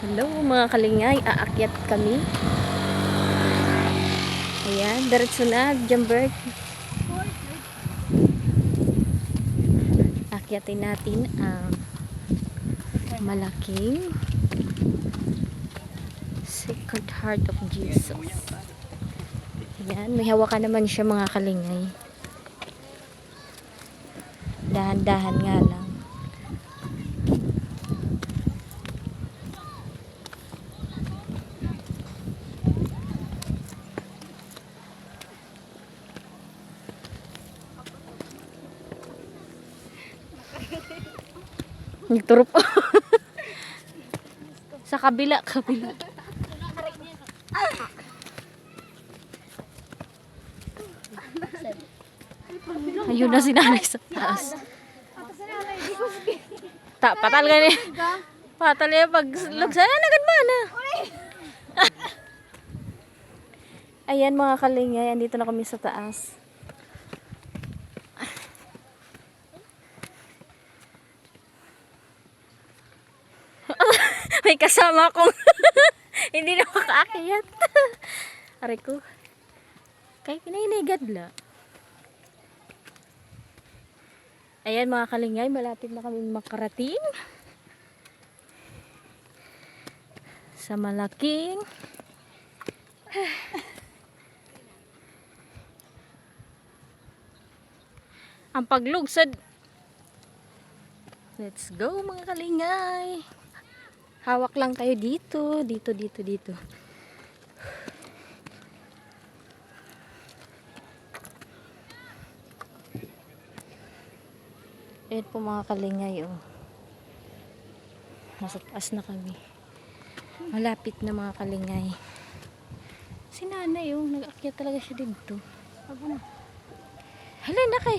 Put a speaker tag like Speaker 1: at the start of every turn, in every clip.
Speaker 1: Hello mga kalingay, aakyat kami. Ayan, diretso na, Jambert. Akyatin natin ang malaking Sacred Heart of Jesus. Ayan, may hawakan naman siya mga kalingay. Dahan-dahan nga lang. Nagturop. Sa kabila. Ayun na si nanay sa taas. Patal ka niya. Patal niya pag lugsaya na ganmana. Ayan mga kalingay, andito na kami sa taas. May kasama akong hindi na makaakyat. Aray ko. Kay pinahinigadla. Ayan mga kalingay, malapit na kami makarating sa malaking ang paglugsad. Let's go mga kalingay. Hawak lang kayo dito. Ayan po mga kalingay, oh. Nasa taas na kami. Malapit na mga kalingay. Si nanay, oh. Nag-akyat talaga siya dito. Hala na kay.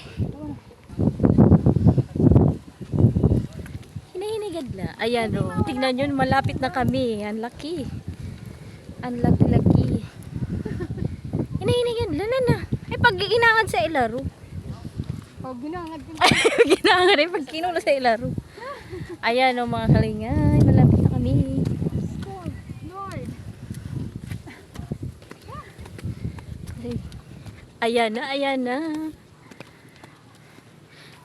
Speaker 1: Hinihinigad. Ayan, oh. Tingnan nyo, malapit na kami. Ang laki. Ang laki-laki. Hinihinigad. Lala na. Ay, pag ginangad sa ilaro.
Speaker 2: Oh, ginangad din.
Speaker 1: Ginangad rin pag kinula sa ilaro. Ayan, oh, mga kalingay. Malapit na kami.
Speaker 2: Lord.
Speaker 1: Ayan na.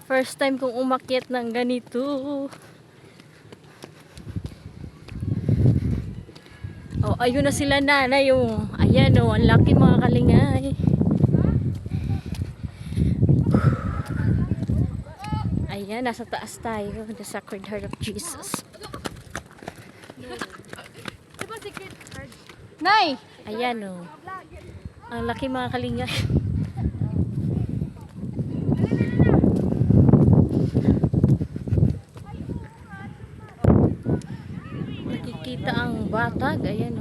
Speaker 1: First time kong umakyat ng ganito. Oh, ayun na sila nanay, oh. Ayan, oh, ang laki mga kalingay. Ayan, nasa taas tayo. The Sacred Heart of Jesus.
Speaker 2: Diba secret card? Nay!
Speaker 1: Ayan, oh. Ang laki mga kalingay. Nakikita ang batag. Ayan,